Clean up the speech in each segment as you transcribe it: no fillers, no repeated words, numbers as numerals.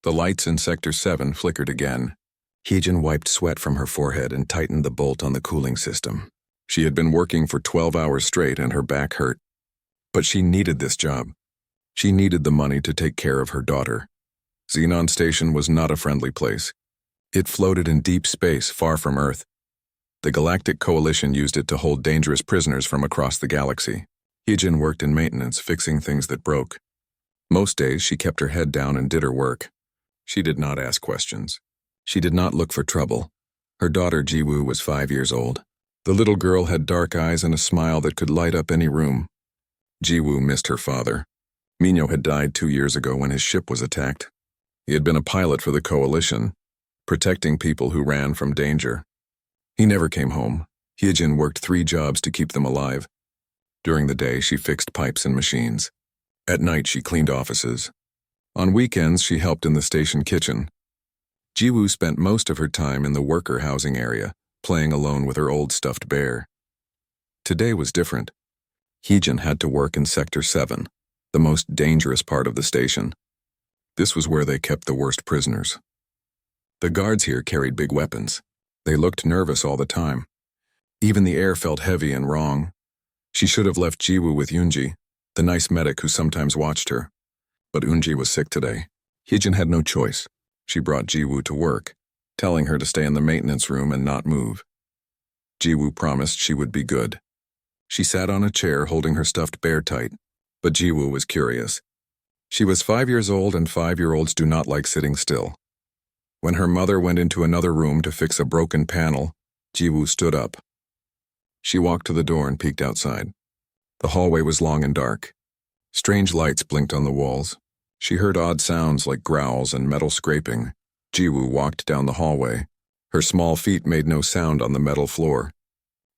The lights in Sector 7 flickered again. Heejin wiped sweat from her forehead and tightened the bolt on the cooling system. She had been working for 12 hours straight and her back hurt. But she needed this job. She needed the money to take care of her daughter. Xenon Station was not a friendly place. It floated in deep space, far from Earth. The Galactic Coalition used it to hold dangerous prisoners from across the galaxy. Heejin worked in maintenance, fixing things that broke. Most days, she kept her head down and did her work. She did not ask questions. She did not look for trouble. Her daughter, Jiwoo, was 5 years old. The little girl had dark eyes and a smile that could light up any room. Jiwoo missed her father. Minho had died 2 years ago when his ship was attacked. He had been a pilot for the Coalition, protecting people who ran from danger. He never came home. Heejin worked 3 jobs to keep them alive. During the day, she fixed pipes and machines. At night, she cleaned offices. On weekends, she helped in the station kitchen. Jiwoo spent most of her time in the worker housing area, playing alone with her old stuffed bear. Today was different. Heejin had to work in Sector 7, the most dangerous part of the station. This was where they kept the worst prisoners. The guards here carried big weapons. They looked nervous all the time. Even the air felt heavy and wrong. She should have left Jiwoo with Yoonji, the nice medic who sometimes watched her. But Yoonji was sick today. Heejin had no choice. She brought Jiwoo to work, telling her to stay in the maintenance room and not move. Jiwoo promised she would be good. She sat on a chair holding her stuffed bear tight, but Jiwoo was curious. She was 5 years old and 5-year-olds do not like sitting still. When her mother went into another room to fix a broken panel, Jiwoo stood up. She walked to the door and peeked outside. The hallway was long and dark. Strange lights blinked on the walls. She heard odd sounds like growls and metal scraping. Jiwoo walked down the hallway. Her small feet made no sound on the metal floor.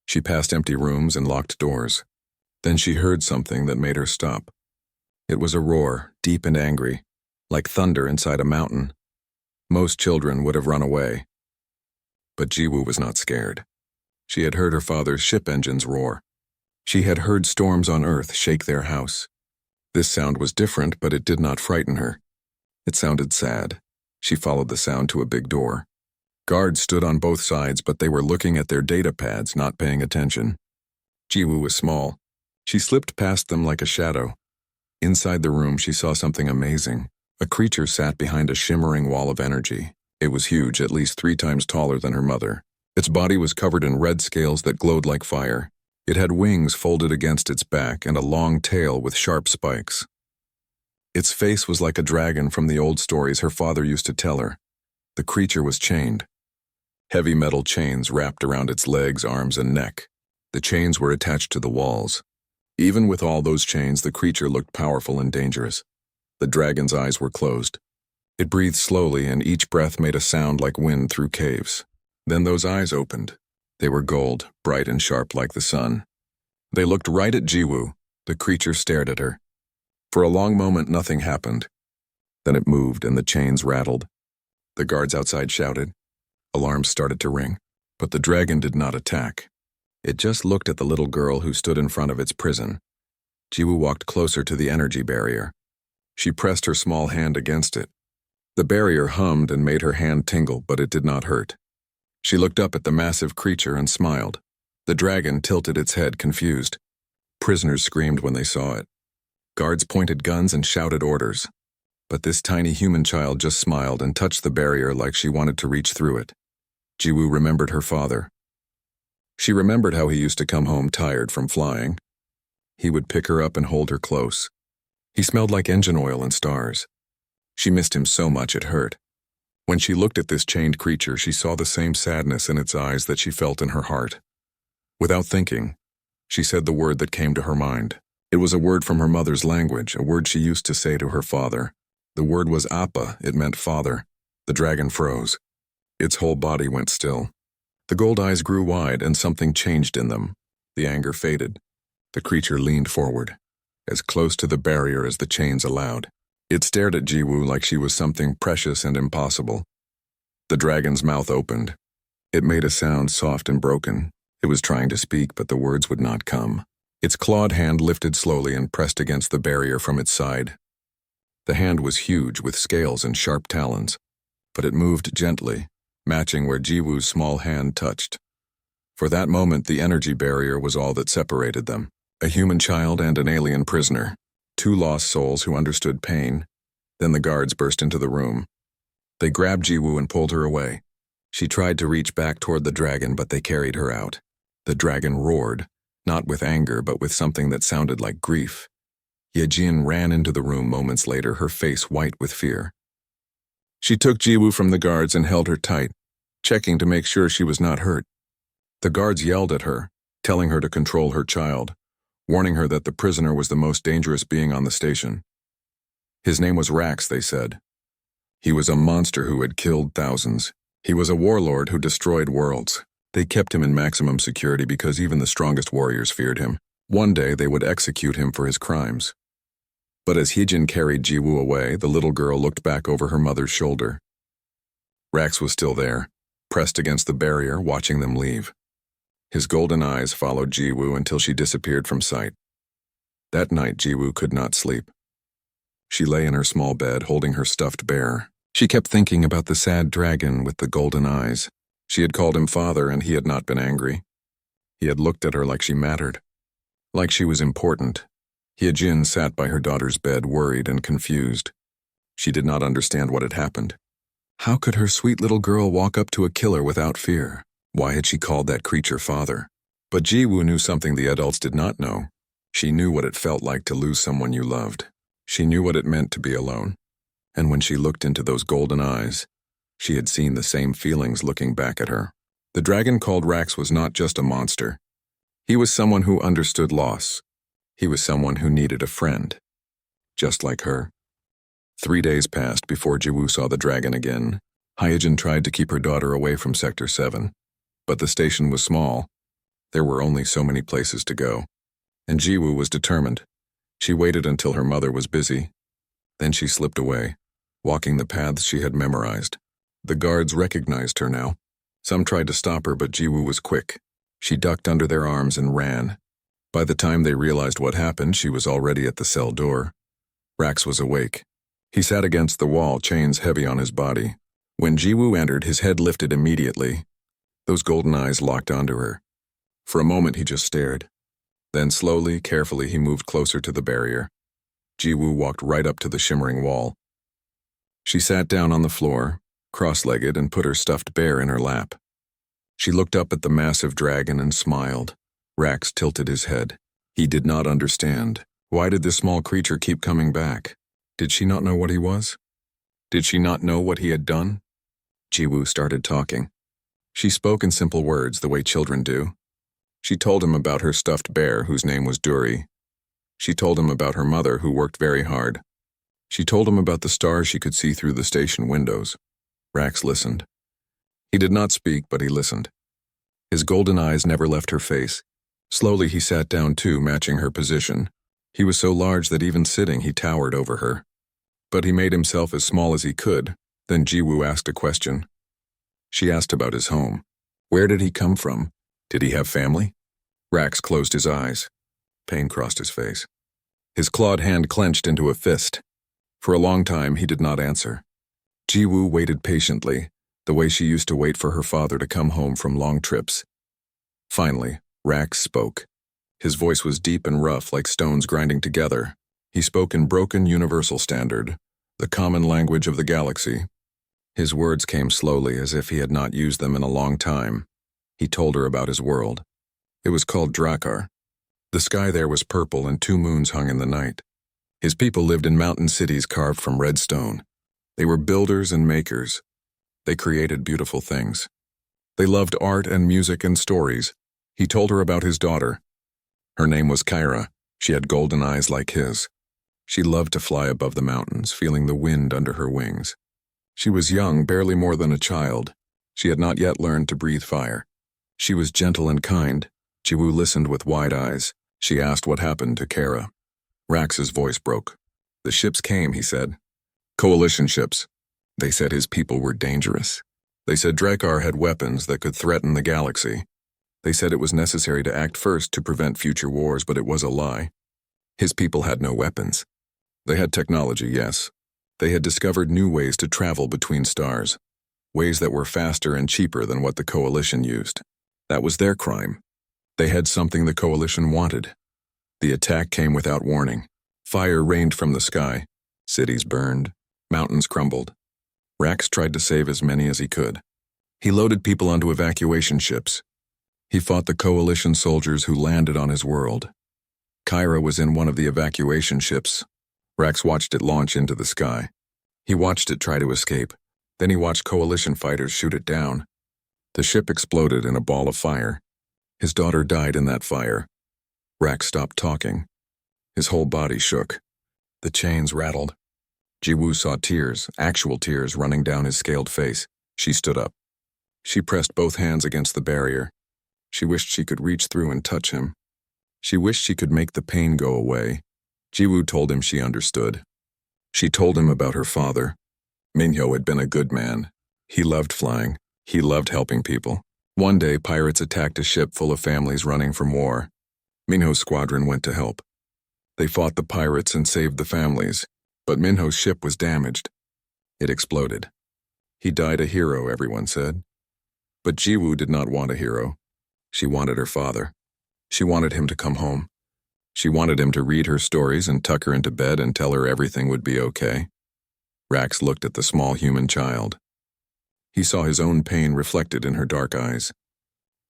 She passed empty rooms and locked doors. Then she heard something that made her stop. It was a roar, deep and angry, like thunder inside a mountain. Most children would have run away. But Jiwoo was not scared. She had heard her father's ship engines roar. She had heard storms on Earth shake their house. This sound was different, but it did not frighten her. It sounded sad. She followed the sound to a big door. Guards stood on both sides, but they were looking at their data pads, not paying attention. Jiwoo was small. She slipped past them like a shadow. Inside the room, she saw something amazing. A creature sat behind a shimmering wall of energy. It was huge, at least 3 times taller than her mother. Its body was covered in red scales that glowed like fire. It had wings folded against its back and a long tail with sharp spikes. Its face was like a dragon from the old stories her father used to tell her. The creature was chained. Heavy metal chains wrapped around its legs, arms, and neck. The chains were attached to the walls. Even with all those chains, the creature looked powerful and dangerous. The dragon's eyes were closed. It breathed slowly, and each breath made a sound like wind through caves. Then those eyes opened. They were gold, bright and sharp like the sun. They looked right at Jiwoo. The creature stared at her. For a long moment, nothing happened. Then it moved and the chains rattled. The guards outside shouted. Alarms started to ring, but the dragon did not attack. It just looked at the little girl who stood in front of its prison. Jiwoo walked closer to the energy barrier. She pressed her small hand against it. The barrier hummed and made her hand tingle, but it did not hurt. She looked up at the massive creature and smiled. The dragon tilted its head, confused. Prisoners screamed when they saw it. Guards pointed guns and shouted orders. But this tiny human child just smiled and touched the barrier like she wanted to reach through it. Jiwoo remembered her father. She remembered how he used to come home tired from flying. He would pick her up and hold her close. He smelled like engine oil and stars. She missed him so much it hurt. When she looked at this chained creature, she saw the same sadness in its eyes that she felt in her heart. Without thinking, she said the word that came to her mind. It was a word from her mother's language, a word she used to say to her father. The word was Appa, it meant father. The dragon froze. Its whole body went still. The gold eyes grew wide and something changed in them. The anger faded. The creature leaned forward, as close to the barrier as the chains allowed. It stared at Jiwoo like she was something precious and impossible. The dragon's mouth opened. It made a sound soft and broken. It was trying to speak, but the words would not come. Its clawed hand lifted slowly and pressed against the barrier from its side. The hand was huge with scales and sharp talons, but it moved gently, matching where Jiwoo's small hand touched. For that moment, the energy barrier was all that separated them. A human child and an alien prisoner. Two lost souls who understood pain. Then the guards burst into the room. They grabbed Jiwoo and pulled her away. She tried to reach back toward the dragon, but they carried her out. The dragon roared, not with anger, but with something that sounded like grief. Yejin ran into the room moments later, her face white with fear. She took Jiwoo from the guards and held her tight, checking to make sure she was not hurt. The guards yelled at her, telling her to control her child, warning her that the prisoner was the most dangerous being on the station. His name was Rax, they said. He was a monster who had killed thousands. He was a warlord who destroyed worlds. They kept him in maximum security because even the strongest warriors feared him. One day they would execute him for his crimes. But as Heejin carried Jiwoo away, the little girl looked back over her mother's shoulder. Rax was still there, pressed against the barrier, watching them leave. His golden eyes followed Jiwoo until she disappeared from sight. That night, Jiwoo could not sleep. She lay in her small bed, holding her stuffed bear. She kept thinking about the sad dragon with the golden eyes. She had called him father, and he had not been angry. He had looked at her like she mattered, like she was important. Hyejin sat by her daughter's bed, worried and confused. She did not understand what had happened. How could her sweet little girl walk up to a killer without fear? Why had she called that creature father? But Jiwoo knew something the adults did not know. She knew what it felt like to lose someone you loved. She knew what it meant to be alone. And when she looked into those golden eyes, she had seen the same feelings looking back at her. The dragon called Rax was not just a monster. He was someone who understood loss. He was someone who needed a friend. Just like her. 3 days passed before Jiwoo saw the dragon again. Hyejin tried to keep her daughter away from Sector 7. But the station was small. There were only so many places to go. And Jiwoo was determined. She waited until her mother was busy. Then she slipped away, walking the paths she had memorized. The guards recognized her now. Some tried to stop her, but Jiwoo was quick. She ducked under their arms and ran. By the time they realized what happened, she was already at the cell door. Rax was awake. He sat against the wall, chains heavy on his body. When Jiwoo entered, his head lifted immediately. Those golden eyes locked onto her. For a moment, he just stared. Then slowly, carefully, he moved closer to the barrier. Jiwoo walked right up to the shimmering wall. She sat down on the floor, cross-legged, and put her stuffed bear in her lap. She looked up at the massive dragon and smiled. Rax tilted his head. He did not understand. Why did this small creature keep coming back? Did she not know what he was? Did she not know what he had done? Jiwoo started talking. She spoke in simple words, the way children do. She told him about her stuffed bear, whose name was Duri. She told him about her mother, who worked very hard. She told him about the stars she could see through the station windows. Rax listened. He did not speak, but he listened. His golden eyes never left her face. Slowly he sat down too, matching her position. He was so large that even sitting he towered over her. But he made himself as small as he could. Then Jiwoo asked a question. She asked about his home. Where did he come from? Did he have family? Rax closed his eyes. Pain crossed his face. His clawed hand clenched into a fist. For a long time he did not answer. Jiwoo waited patiently, the way she used to wait for her father to come home from long trips. Finally, Rax spoke. His voice was deep and rough, like stones grinding together. He spoke in broken universal standard, the common language of the galaxy. His words came slowly, as if he had not used them in a long time. He told her about his world. It was called Drakkar. The sky there was purple and 2 moons hung in the night. His people lived in mountain cities carved from red stone. They were builders and makers. They created beautiful things. They loved art and music and stories. He told her about his daughter. Her name was Kyra. She had golden eyes like his. She loved to fly above the mountains, feeling the wind under her wings. She was young, barely more than a child. She had not yet learned to breathe fire. She was gentle and kind. Jiwoo listened with wide eyes. She asked what happened to Kara. Rax's voice broke. The ships came, he said. Coalition ships. They said his people were dangerous. They said Drakkar had weapons that could threaten the galaxy. They said it was necessary to act first to prevent future wars, but it was a lie. His people had no weapons. They had technology, yes, They had discovered new ways to travel between stars, ways that were faster and cheaper than what the Coalition used. That was their crime. They had something the Coalition wanted. The attack came without warning. Fire rained from the sky. Cities burned. Mountains crumbled. Rax tried to save as many as he could. He loaded people onto evacuation ships. He fought the Coalition soldiers who landed on his world. Kyra was in one of the evacuation ships. Rax watched it launch into the sky. He watched it try to escape. Then he watched Coalition fighters shoot it down. The ship exploded in a ball of fire. His daughter died in that fire. Rax stopped talking. His whole body shook. The chains rattled. Jiwoo saw tears, actual tears, running down his scaled face. She stood up. She pressed both hands against the barrier. She wished she could reach through and touch him. She wished she could make the pain go away. Jiwoo told him she understood. She told him about her father. Minho had been a good man. He loved flying. He loved helping people. One day, pirates attacked a ship full of families running from war. Minho's squadron went to help. They fought the pirates and saved the families, but Minho's ship was damaged. It exploded. He died a hero, everyone said. But Jiwoo did not want a hero. She wanted her father. She wanted him to come home. She wanted him to read her stories and tuck her into bed and tell her everything would be okay. Rax looked at the small human child. He saw his own pain reflected in her dark eyes.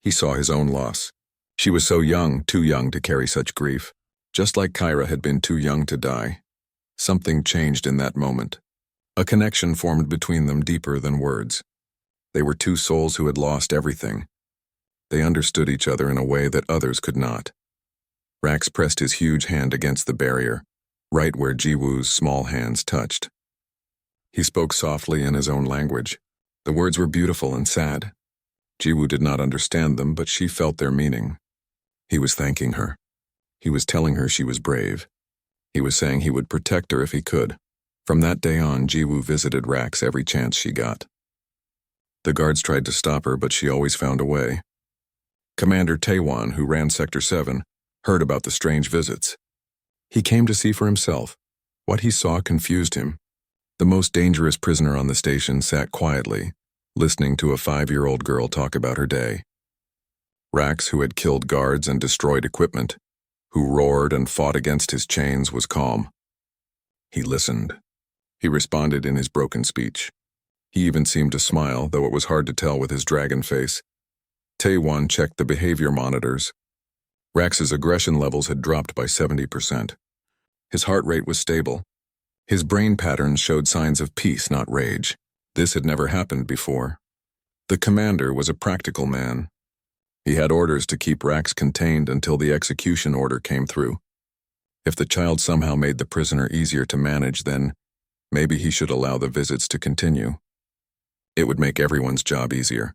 He saw his own loss. She was so young, too young to carry such grief, just like Kyra had been too young to die. Something changed in that moment. A connection formed between them deeper than words. They were two souls who had lost everything. They understood each other in a way that others could not. Rax pressed his huge hand against the barrier, right where Jiwoo's small hands touched. He spoke softly in his own language. The words were beautiful and sad. Jiwoo did not understand them, but she felt their meaning. He was thanking her. He was telling her she was brave. He was saying he would protect her if he could. From that day on, Jiwoo visited Rax every chance she got. The guards tried to stop her, but she always found a way. Commander Taewon, who ran Sector 7, heard about the strange visits. He came to see for himself. What he saw confused him. The most dangerous prisoner on the station sat quietly, listening to a 5-year-old girl talk about her day. Rax, who had killed guards and destroyed equipment, who roared and fought against his chains, was calm. He listened. He responded in his broken speech. He even seemed to smile, though it was hard to tell with his dragon face. Taewon checked the behavior monitors. Rax's aggression levels had dropped by 70%. His heart rate was stable. His brain patterns showed signs of peace, not rage. This had never happened before. The commander was a practical man. He had orders to keep Rax contained until the execution order came through. If the child somehow made the prisoner easier to manage, then maybe he should allow the visits to continue. It would make everyone's job easier.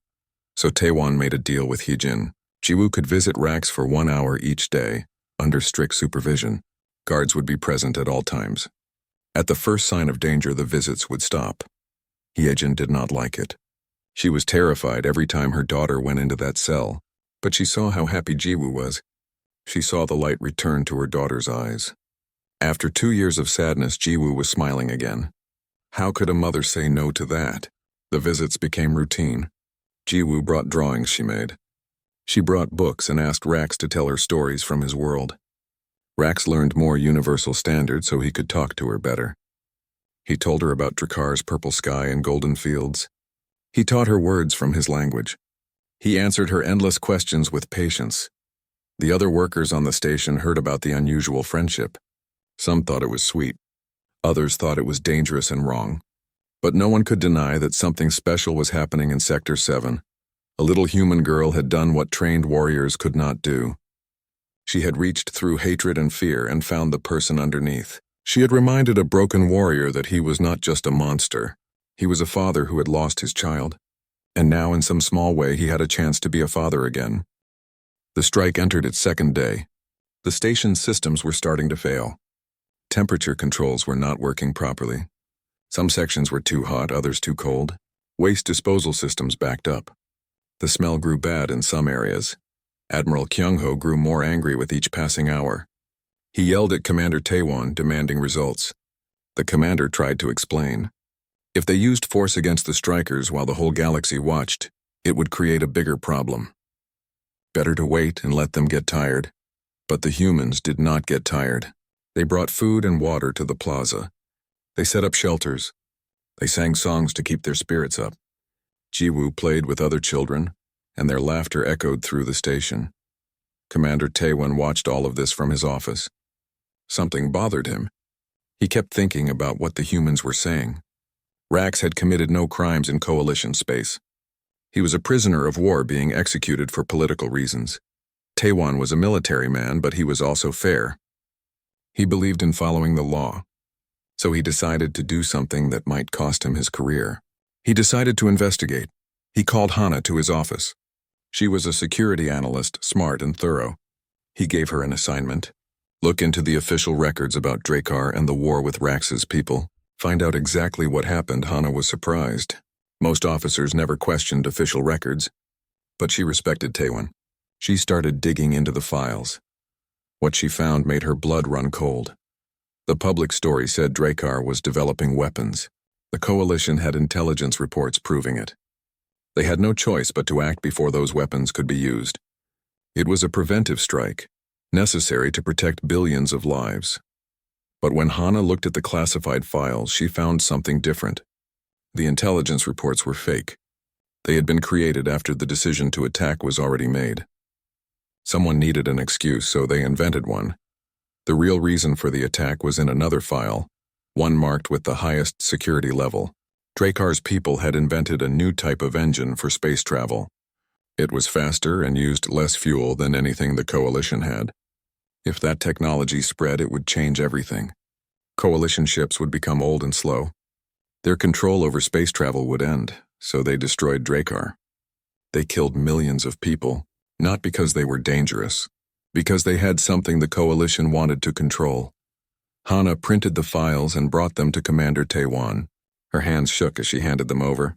So Taewon made a deal with Heejin. Jiwoo could visit Rax for 1 hour each day, under strict supervision. Guards would be present at all times. At the first sign of danger, the visits would stop. Heejin did not like it. She was terrified every time her daughter went into that cell, but she saw how happy Jiwoo was. She saw the light return to her daughter's eyes. After 2 years of sadness, Jiwoo was smiling again. How could a mother say no to that? The visits became routine. Jiwoo brought drawings she made. She brought books and asked Rax to tell her stories from his world. Rax learned more universal standards so he could talk to her better. He told her about Drakar's purple sky and golden fields. He taught her words from his language. He answered her endless questions with patience. The other workers on the station heard about the unusual friendship. Some thought it was sweet. Others thought it was dangerous and wrong. But no one could deny that something special was happening in Sector 7. A little human girl had done what trained warriors could not do. She had reached through hatred and fear and found the person underneath. She had reminded a broken warrior that he was not just a monster. He was a father who had lost his child. And now, in some small way, he had a chance to be a father again. The strike entered its 2nd day. The station's systems were starting to fail. Temperature controls were not working properly. Some sections were too hot, others too cold. Waste disposal systems backed up. The smell grew bad in some areas. Admiral Kyung-ho grew more angry with each passing hour. He yelled at Commander Taewon, demanding results. The commander tried to explain. If they used force against the strikers while the whole galaxy watched, it would create a bigger problem. Better to wait and let them get tired. But the humans did not get tired. They brought food and water to the plaza. They set up shelters. They sang songs to keep their spirits up. Jiwoo played with other children, and their laughter echoed through the station. Commander Taewon watched all of this from his office. Something bothered him. He kept thinking about what the humans were saying. Rax had committed no crimes in Coalition space. He was a prisoner of war being executed for political reasons. Taewon was a military man, but he was also fair. He believed in following the law, so he decided to do something that might cost him his career. He decided to investigate. He called Hana to his office. She was a security analyst, smart and thorough. He gave her an assignment. Look into the official records about Drakkar and the war with Rax's people. Find out exactly what happened. Hana was surprised. Most officers never questioned official records, but she respected Taewon. She started digging into the files. What she found made her blood run cold. The public story said Drakkar was developing weapons. The Coalition had intelligence reports proving it. They had no choice but to act before those weapons could be used. It was a preventive strike, necessary to protect billions of lives. But when Hana looked at the classified files, she found something different. The intelligence reports were fake. They had been created after the decision to attack was already made. Someone needed an excuse, so they invented one. The real reason for the attack was in another file, one marked with the highest security level. Drakkar's people had invented a new type of engine for space travel. It was faster and used less fuel than anything the Coalition had. If that technology spread, it would change everything. Coalition ships would become old and slow. Their control over space travel would end, so they destroyed Drakkar. They killed millions of people, not because they were dangerous, because they had something the Coalition wanted to control. Hana printed the files and brought them to Commander Taewon. Her hands shook as she handed them over.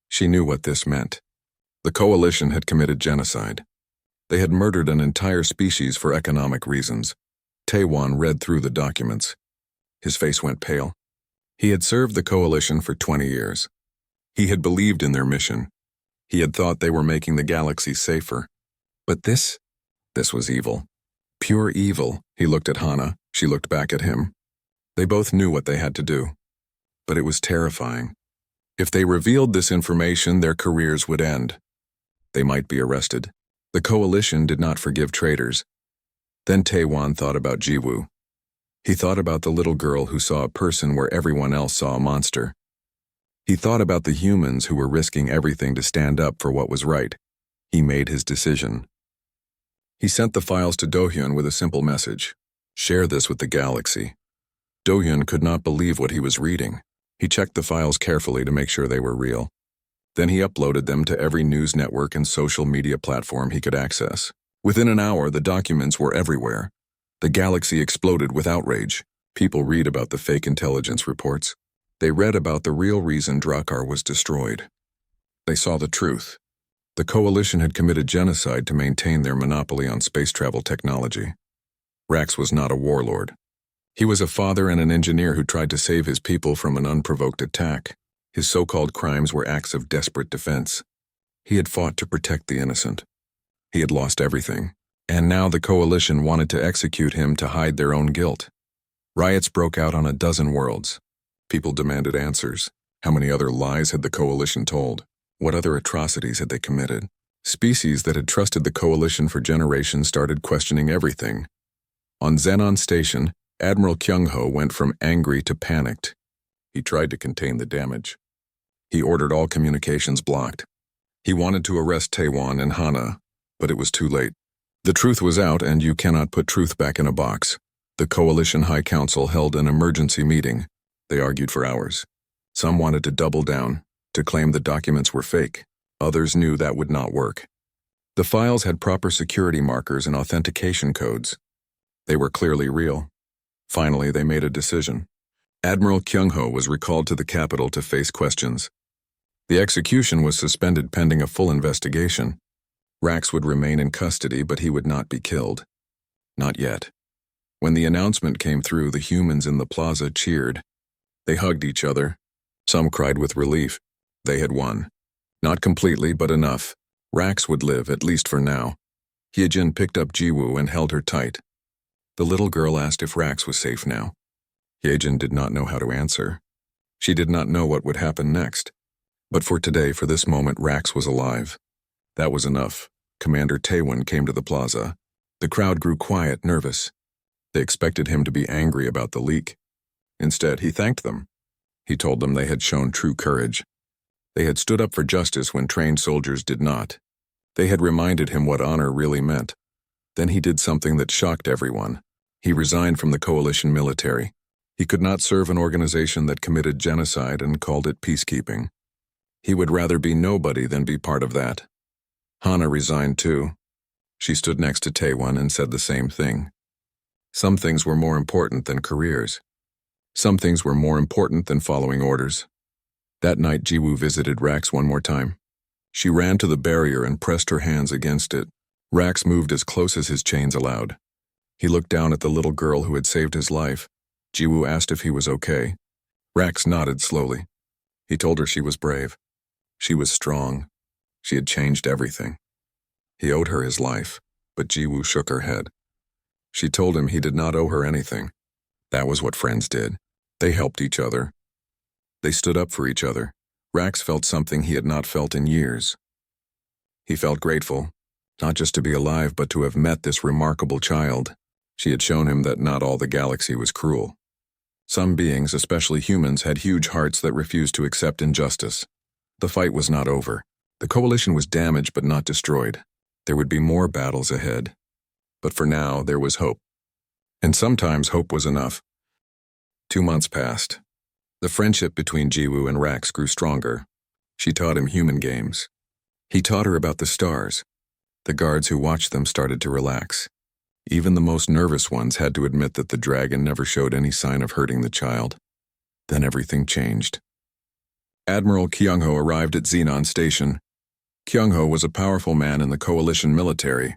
She knew what this meant. The Coalition had committed genocide. They had murdered an entire species for economic reasons. Taewon read through the documents. His face went pale. He had served the Coalition for 20 years. He had believed in their mission. He had thought they were making the galaxy safer. But this was evil. Pure evil. He looked at Hana. She looked back at him. They both knew what they had to do. But it was terrifying. If they revealed this information, their careers would end. They might be arrested. The Coalition did not forgive traitors. Then Taewon thought about Jiwoo. He thought about the little girl who saw a person where everyone else saw a monster. He thought about the humans who were risking everything to stand up for what was right. He made his decision. He sent the files to Do-hyun with a simple message. Share this with the galaxy. Do-hyun could not believe what he was reading. He checked the files carefully to make sure they were real. Then he uploaded them to every news network and social media platform he could access. Within an hour, the documents were everywhere. The galaxy exploded with outrage. People read about the fake intelligence reports. They read about the real reason Drakkar was destroyed. They saw the truth. The Coalition had committed genocide to maintain their monopoly on space travel technology. Rax was not a warlord. He was a father and an engineer who tried to save his people from an unprovoked attack. His so-called crimes were acts of desperate defense. He had fought to protect the innocent. He had lost everything. And now the Coalition wanted to execute him to hide their own guilt. Riots broke out on a dozen worlds. People demanded answers. How many other lies had the Coalition told? What other atrocities had they committed? Species that had trusted the Coalition for generations started questioning everything. On Xenon Station, Admiral Kyung-ho went from angry to panicked. He tried to contain the damage. He ordered all communications blocked. He wanted to arrest Taewon and Hana, but it was too late. The truth was out, and you cannot put truth back in a box. The Coalition High Council held an emergency meeting. They argued for hours. Some wanted to double down, to claim the documents were fake. Others knew that would not work. The files had proper security markers and authentication codes. They were clearly real. Finally, they made a decision. Admiral Kyung-ho was recalled to the capital to face questions. The execution was suspended pending a full investigation. Rax would remain in custody, but he would not be killed. Not yet. When the announcement came through, the humans in the plaza cheered. They hugged each other. Some cried with relief. They had won. Not completely, but enough. Rax would live, at least for now. Hyejin picked up Jiwoo and held her tight. The little girl asked if Rax was safe now. Hyejin did not know how to answer. She did not know what would happen next. But for today, for this moment, Rax was alive. That was enough. Commander Taewon came to the plaza. The crowd grew quiet, nervous. They expected him to be angry about the leak. Instead, he thanked them. He told them they had shown true courage. They had stood up for justice when trained soldiers did not. They had reminded him what honor really meant. Then he did something that shocked everyone. He resigned from the coalition military. He could not serve an organization that committed genocide and called it peacekeeping. He would rather be nobody than be part of that. Hana resigned too. She stood next to Taewon and said the same thing. Some things were more important than careers. Some things were more important than following orders. That night, Jiwoo visited Rax one more time. She ran to the barrier and pressed her hands against it. Rax moved as close as his chains allowed. He looked down at the little girl who had saved his life. Jiwoo asked if he was okay. Rax nodded slowly. He told her she was brave. She was strong. She had changed everything. He owed her his life, but Jiwoo shook her head. She told him he did not owe her anything. That was what friends did. They helped each other. They stood up for each other. Rax felt something he had not felt in years. He felt grateful, not just to be alive, but to have met this remarkable child. She had shown him that not all the galaxy was cruel. Some beings, especially humans, had huge hearts that refused to accept injustice. The fight was not over. The coalition was damaged but not destroyed. There would be more battles ahead. But for now, there was hope. And sometimes hope was enough. 2 months passed. The friendship between Jiwoo and Rax grew stronger. She taught him human games. He taught her about the stars. The guards who watched them started to relax. Even the most nervous ones had to admit that the dragon never showed any sign of hurting the child. Then everything changed. Admiral Kyung-ho arrived at Xenon Station. Kyung-ho was a powerful man in the coalition military.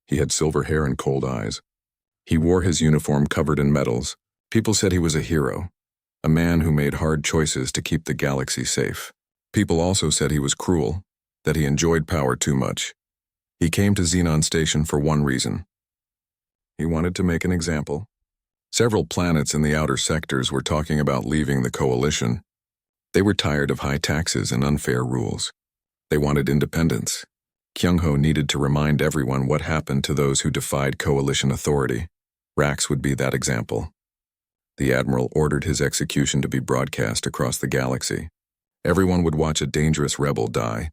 He had silver hair and cold eyes. He wore his uniform covered in medals. People said he was a hero, a man who made hard choices to keep the galaxy safe. People also said he was cruel, that he enjoyed power too much. He came to Xenon Station for one reason. He wanted to make an example. Several planets in the outer sectors were talking about leaving the coalition. They were tired of high taxes and unfair rules. They wanted independence. Kyung-ho needed to remind everyone what happened to those who defied coalition authority. Rax would be that example. The admiral ordered his execution to be broadcast across the galaxy. Everyone would watch a dangerous rebel die.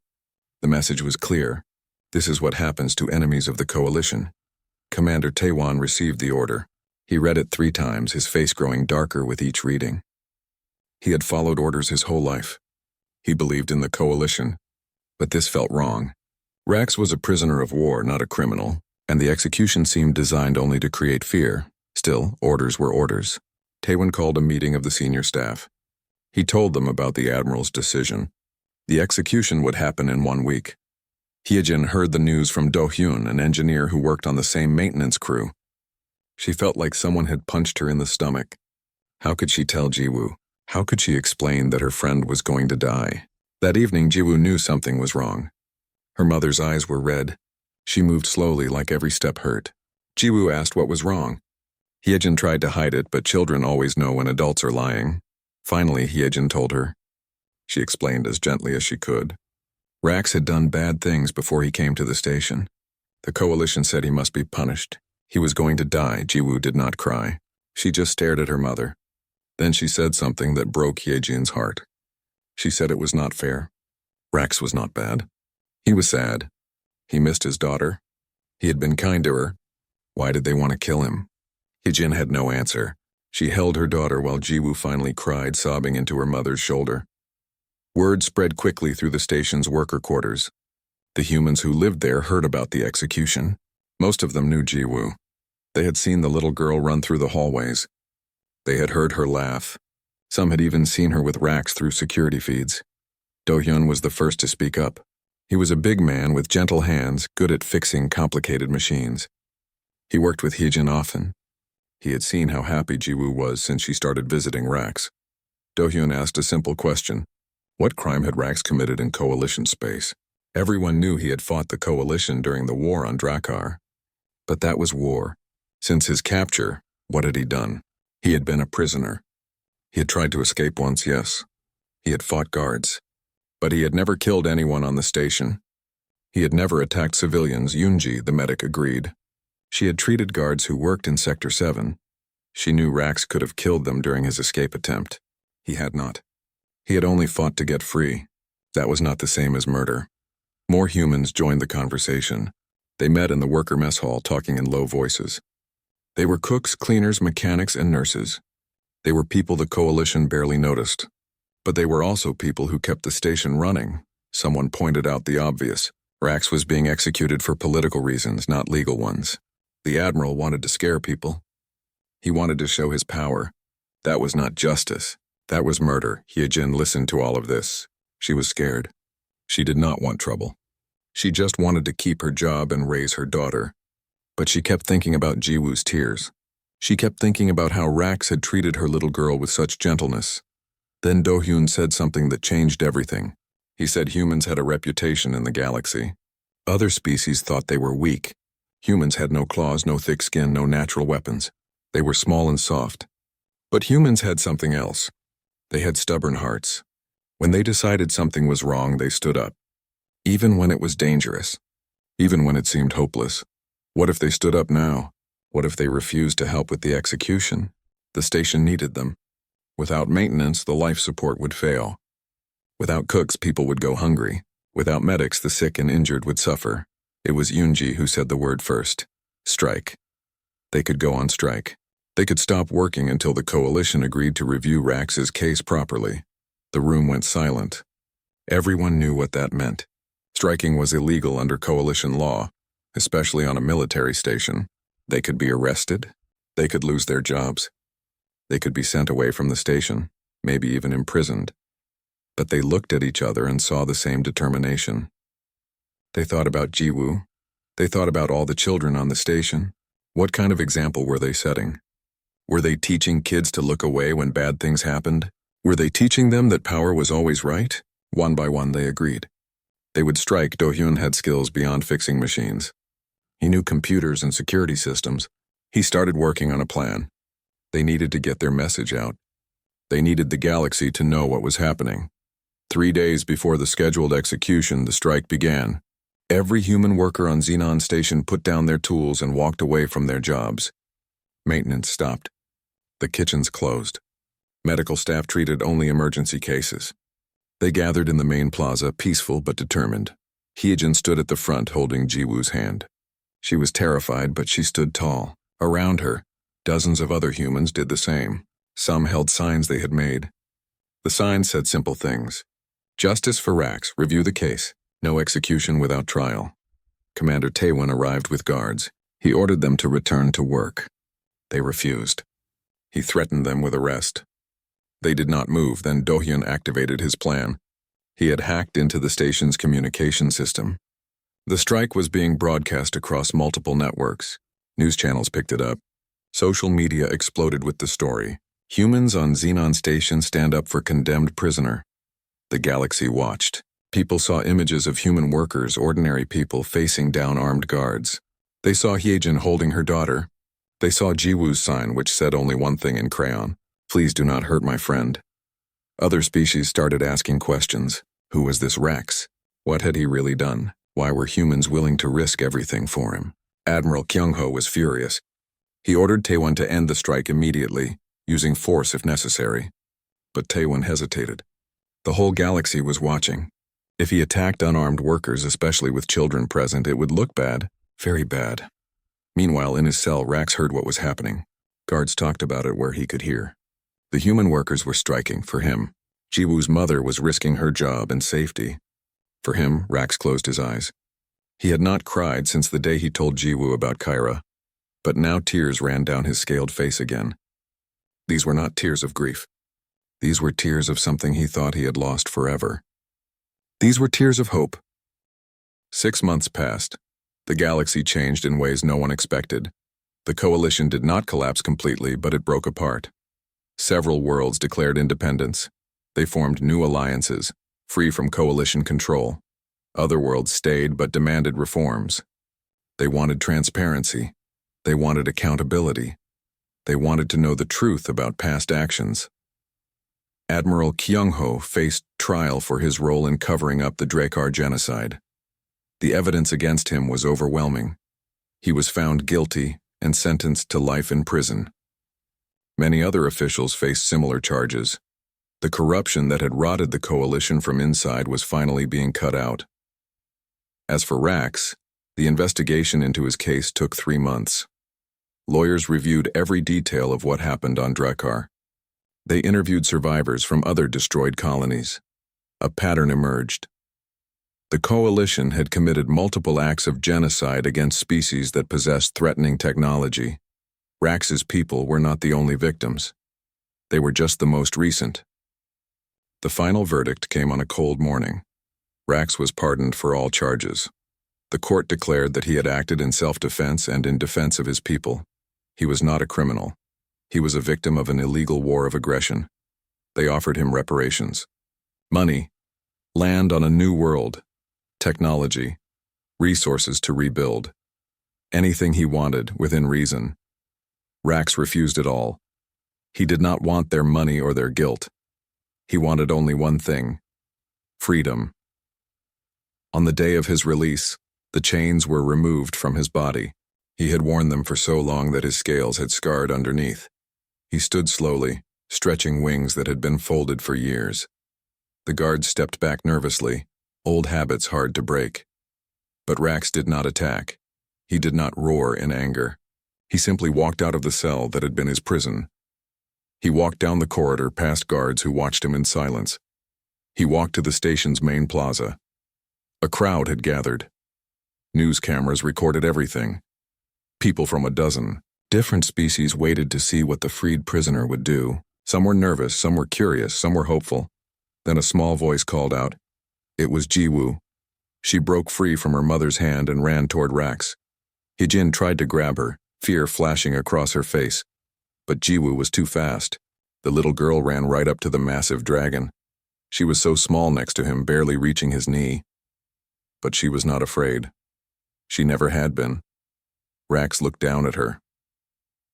The message was clear. This is what happens to enemies of the coalition. Commander Taewon received the order. He read it 3 times, his face growing darker with each reading. He had followed orders his whole life. He believed in the coalition. But this felt wrong. Rax was a prisoner of war, not a criminal, and the execution seemed designed only to create fear. Still, orders were orders. Taewon called a meeting of the senior staff. He told them about the admiral's decision. The execution would happen in 1 week. Hyejin heard the news from Do-hyun, an engineer who worked on the same maintenance crew. She felt like someone had punched her in the stomach. How could she tell Jiwoo? How could she explain that her friend was going to die? That evening, Jiwoo knew something was wrong. Her mother's eyes were red. She moved slowly, like every step hurt. Jiwoo asked what was wrong. Hyejin tried to hide it, but children always know when adults are lying. Finally, Hyejin told her. She explained as gently as she could. Rax had done bad things before he came to the station. The coalition said he must be punished. He was going to die. Jiwoo did not cry. She just stared at her mother. Then she said something that broke Hyejin's heart. She said it was not fair. Rax was not bad. He was sad. He missed his daughter. He had been kind to her. Why did they want to kill him? Hyejin had no answer. She held her daughter while Jiwoo finally cried, sobbing into her mother's shoulder. Word spread quickly through the station's worker quarters. The humans who lived there heard about the execution. Most of them knew Jiwoo. They had seen the little girl run through the hallways. They had heard her laugh. Some had even seen her with Rax through security feeds. Do-hyun was the first to speak up. He was a big man with gentle hands, good at fixing complicated machines. He worked with Hyejin often. He had seen how happy Jiwoo was since she started visiting Rax. Do-hyun asked a simple question. What crime had Rax committed in Coalition space? Everyone knew he had fought the Coalition during the war on Drakkar. But that was war. Since his capture, what had he done? He had been a prisoner. He had tried to escape once, yes. He had fought guards. But he had never killed anyone on the station. He had never attacked civilians, Yoonji, the medic, agreed. She had treated guards who worked in Sector 7. She knew Rax could have killed them during his escape attempt. He had not. He had only fought to get free. That was not the same as murder. More humans joined the conversation. They met in the worker mess hall, talking in low voices. They were cooks, cleaners, mechanics, and nurses. They were people the Coalition barely noticed. But they were also people who kept the station running. Someone pointed out the obvious. Rax was being executed for political reasons, not legal ones. The Admiral wanted to scare people. He wanted to show his power. That was not justice. That was murder. Hyejin listened to all of this. She was scared. She did not want trouble. She just wanted to keep her job and raise her daughter. But she kept thinking about Jiwoo's tears. She kept thinking about how Rax had treated her little girl with such gentleness. Then Do-hyun said something that changed everything. He said humans had a reputation in the galaxy. Other species thought they were weak. Humans had no claws, no thick skin, no natural weapons. They were small and soft. But humans had something else. They had stubborn hearts. When they decided something was wrong, they stood up. Even when it was dangerous. Even when it seemed hopeless. What if they stood up now? What if they refused to help with the execution? The station needed them. Without maintenance, the life support would fail. Without cooks, people would go hungry. Without medics, the sick and injured would suffer. It was Yoonji who said the word first. Strike. They could go on strike. They could stop working until the Coalition agreed to review Rax's case properly. The room went silent. Everyone knew what that meant. Striking was illegal under Coalition law, especially on a military station. They could be arrested. They could lose their jobs. They could be sent away from the station, maybe even imprisoned. But they looked at each other and saw the same determination. They thought about Jiwoo. They thought about all the children on the station. What kind of example were they setting? Were they teaching kids to look away when bad things happened? Were they teaching them that power was always right? One by one they agreed. They would strike. Do-hyun had skills beyond fixing machines. He knew computers and security systems. He started working on a plan. They needed to get their message out. They needed the galaxy to know what was happening. 3 days before the scheduled execution, the strike began. Every human worker on Xenon Station put down their tools and walked away from their jobs. Maintenance stopped. The kitchens closed. Medical staff treated only emergency cases. They gathered in the main plaza, peaceful but determined. Hyejin stood at the front holding Jiwoo's hand. She was terrified, but she stood tall. Around her, dozens of other humans did the same. Some held signs they had made. The signs said simple things. Justice for Rax, review the case. No execution without trial. Commander Taewon arrived with guards. He ordered them to return to work. They refused. He threatened them with arrest. They did not move. Then Do-hyun activated his plan. He had hacked into the station's communication system. The strike was being broadcast across multiple networks. News channels picked it up. Social media exploded with the story. Humans on Xenon Station stand up for condemned prisoner. The galaxy watched. People saw images of human workers, ordinary people facing down armed guards. They saw Hyejin holding her daughter. They saw Jiwoo's sign, which said only one thing in crayon. Please do not hurt my friend. Other species started asking questions. Who was this Rax? What had he really done? Why were humans willing to risk everything for him? Admiral Kyung-ho was furious. He ordered Taewon to end the strike immediately, using force if necessary. But Taewon hesitated. The whole galaxy was watching. If he attacked unarmed workers, especially with children present, it would look bad, very bad. Meanwhile, in his cell, Rax heard what was happening. Guards talked about it where he could hear. The human workers were striking for him. Jiwoo's mother was risking her job and safety. For him, Rax closed his eyes. He had not cried since the day he told Jiwoo about Kyra, but now tears ran down his scaled face again. These were not tears of grief. These were tears of something he thought he had lost forever. These were tears of hope. 6 months passed. The galaxy changed in ways no one expected. The Coalition did not collapse completely, but it broke apart. Several worlds declared independence. They formed new alliances, free from coalition control. Other worlds stayed but demanded reforms. They wanted transparency. They wanted accountability. They wanted to know the truth about past actions. Admiral Kyung-ho faced trial for his role in covering up the Drakkar genocide. The evidence against him was overwhelming. He was found guilty and sentenced to life in prison. Many other officials faced similar charges. The corruption that had rotted the coalition from inside was finally being cut out. As for Rax, the investigation into his case took 3 months. Lawyers reviewed every detail of what happened on Drakkar. They interviewed survivors from other destroyed colonies. A pattern emerged. The coalition had committed multiple acts of genocide against species that possessed threatening technology. Rax's people were not the only victims. They were just the most recent. The final verdict came on a cold morning. Rax was pardoned for all charges. The court declared that he had acted in self-defense and in defense of his people. He was not a criminal. He was a victim of an illegal war of aggression. They offered him reparations. Money, land on a new world, technology, resources to rebuild. Anything he wanted, within reason. Rax refused it all. He did not want their money or their guilt. He wanted only one thing: freedom. On the day of his release, the chains were removed from his body. He had worn them for so long that his scales had scarred underneath. He stood slowly, stretching wings that had been folded for years. The guards stepped back nervously, old habits hard to break. But Rax did not attack. He did not roar in anger. He simply walked out of the cell that had been his prison. He walked down the corridor past guards who watched him in silence. He walked to the station's main plaza. A crowd had gathered. News cameras recorded everything. People from a dozen different species waited to see what the freed prisoner would do. Some were nervous, some were curious, some were hopeful. Then a small voice called out. It was Jiwoo. She broke free from her mother's hand and ran toward Rax. Hee-jin tried to grab her, fear flashing across her face. But Jiwoo was too fast. The little girl ran right up to the massive dragon. She was so small next to him, barely reaching his knee. But she was not afraid. She never had been. Rax looked down at her.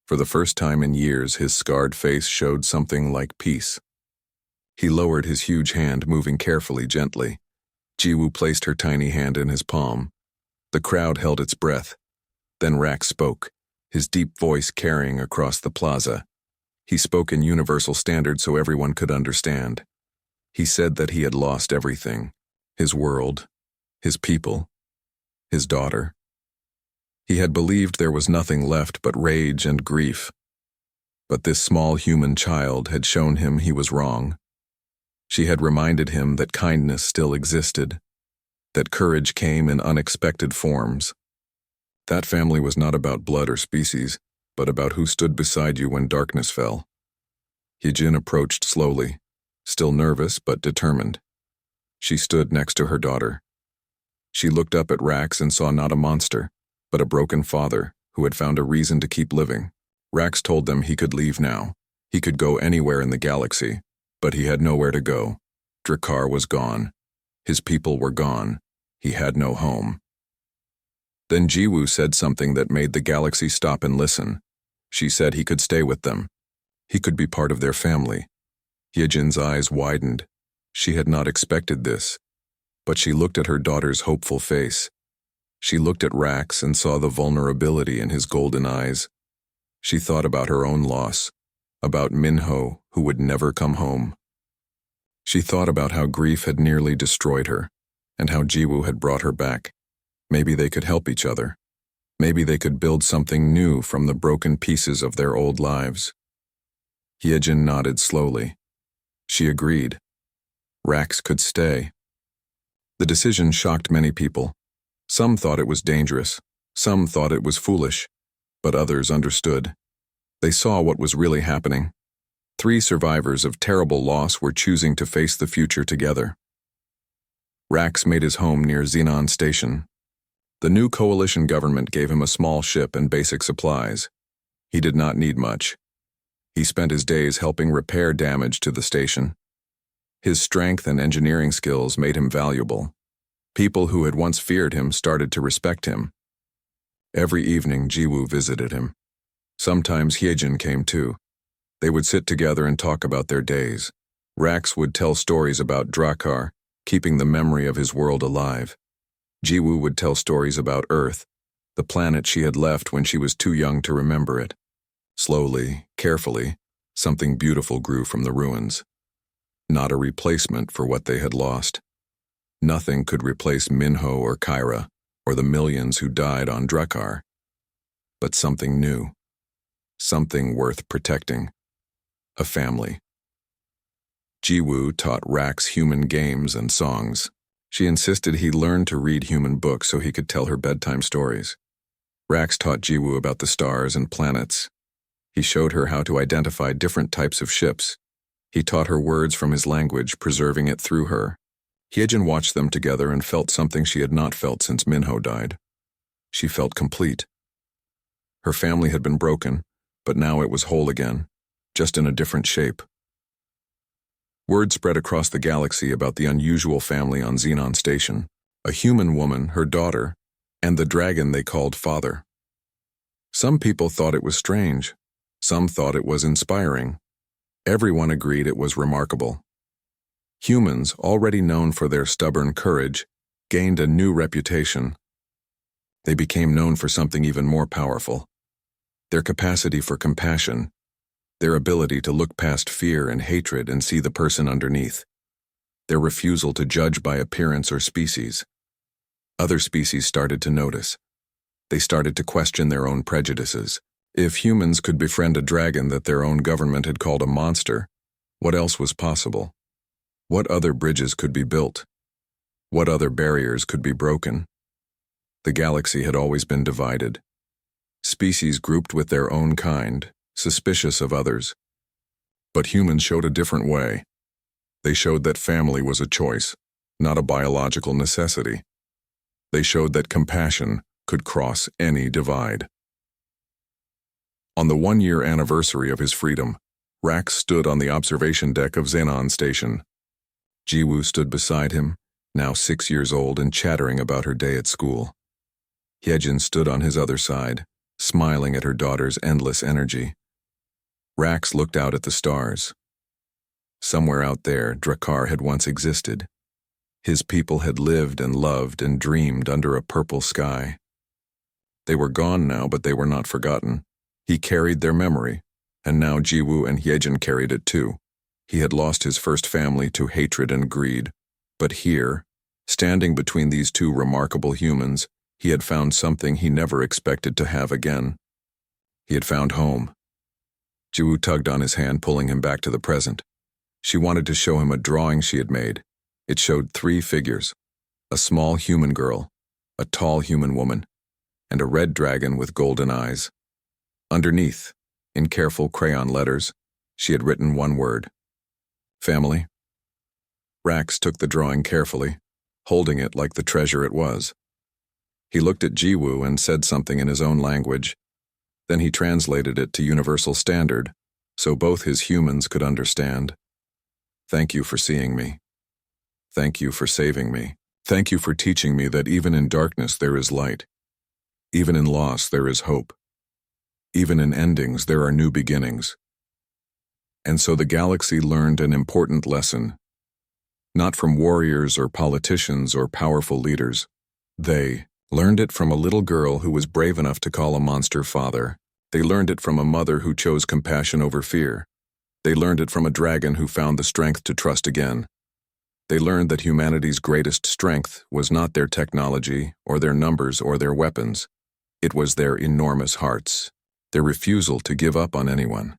For the first time in years, his scarred face showed something like peace. He lowered his huge hand, moving carefully, gently. Jiwoo placed her tiny hand in his palm. The crowd held its breath. Then Rax spoke, his deep voice carrying across the plaza. He spoke in universal standards so everyone could understand. He said that he had lost everything: his world, his people, his daughter. He had believed there was nothing left but rage and grief. But this small human child had shown him he was wrong. She had reminded him that kindness still existed, that courage came in unexpected forms. That family was not about blood or species, but about who stood beside you when darkness fell. Hee-jin approached slowly, still nervous but determined. She stood next to her daughter. She looked up at Rax and saw not a monster, but a broken father who had found a reason to keep living. Rax told them he could leave now. He could go anywhere in the galaxy, but he had nowhere to go. Drakkar was gone. His people were gone. He had no home. Then Jiwoo said something that made the galaxy stop and listen. She said he could stay with them. He could be part of their family. Hee-jin's eyes widened. She had not expected this, but she looked at her daughter's hopeful face. She looked at Rax and saw the vulnerability in his golden eyes. She thought about her own loss, about Minho, who would never come home. She thought about how grief had nearly destroyed her, and how Jiwoo had brought her back. Maybe they could help each other. Maybe they could build something new from the broken pieces of their old lives. Hee-jin nodded slowly. She agreed. Rax could stay. The decision shocked many people. Some thought it was dangerous. Some thought it was foolish. But others understood. They saw what was really happening. 3 survivors of terrible loss were choosing to face the future together. Rax made his home near Xenon Station. The new coalition government gave him a small ship and basic supplies. He did not need much. He spent his days helping repair damage to the station. His strength and engineering skills made him valuable. People who had once feared him started to respect him. Every evening, Jiwoo visited him. Sometimes Hyejin came too. They would sit together and talk about their days. Rax would tell stories about Drakkar, keeping the memory of his world alive. Jiwoo would tell stories about Earth, the planet she had left when she was too young to remember it. Slowly, carefully, something beautiful grew from the ruins. Not a replacement for what they had lost. Nothing could replace Minho or Kyra, or the millions who died on Drakkar. But something new. Something worth protecting. A family. Jiwoo taught Rax human games and songs. She insisted he learn to read human books so he could tell her bedtime stories. Rax taught Jiwoo about the stars and planets. He showed her how to identify different types of ships. He taught her words from his language, preserving it through her. Hyejin watched them together and felt something she had not felt since Minho died. She felt complete. Her family had been broken, but now it was whole again, just in a different shape. Word spread across the galaxy about the unusual family on Xenon Station, a human woman, her daughter, and the dragon they called father. Some people thought it was strange. Some thought it was inspiring. Everyone agreed it was remarkable. Humans, already known for their stubborn courage, gained a new reputation. They became known for something even more powerful: their capacity for compassion, their ability to look past fear and hatred and see the person underneath, their refusal to judge by appearance or species. Other species started to notice. They started to question their own prejudices. If humans could befriend a dragon that their own government had called a monster, what else was possible? What other bridges could be built? What other barriers could be broken? The galaxy had always been divided. Species grouped with their own kind, suspicious of others. But humans showed a different way. They showed that family was a choice, not a biological necessity. They showed that compassion could cross any divide. On the 1-year anniversary of his freedom, Rax stood on the observation deck of Xenon Station. Jiwoo stood beside him, now 6 years old and chattering about her day at school. Hyejin stood on his other side, smiling at her daughter's endless energy. Rax looked out at the stars. Somewhere out there, Drakkar had once existed. His people had lived and loved and dreamed under a purple sky. They were gone now, but they were not forgotten. He carried their memory, and now Jiwoo and Hyejin carried it too. He had lost his first family to hatred and greed, but here, standing between these two remarkable humans, he had found something he never expected to have again. He had found home. Jiwoo tugged on his hand, pulling him back to the present. She wanted to show him a drawing she had made. It showed 3 figures: a small human girl, a tall human woman, and a red dragon with golden eyes. Underneath, in careful crayon letters, she had written one word: family. Rax took the drawing carefully, holding it like the treasure it was. He looked at Jiwoo and said something in his own language. Then he translated it to Universal Standard, so both his humans could understand. Thank you for seeing me. Thank you for saving me. Thank you for teaching me that even in darkness there is light. Even in loss there is hope. Even in endings there are new beginnings. And so the galaxy learned an important lesson. Not from warriors or politicians or powerful leaders. They learned it from a little girl who was brave enough to call a monster father. They learned it from a mother who chose compassion over fear. They learned it from a dragon who found the strength to trust again. They learned that humanity's greatest strength was not their technology or their numbers or their weapons. It was their enormous hearts, their refusal to give up on anyone,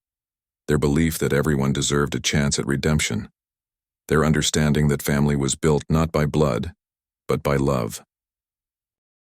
their belief that everyone deserved a chance at redemption, their understanding that family was built not by blood, but by love.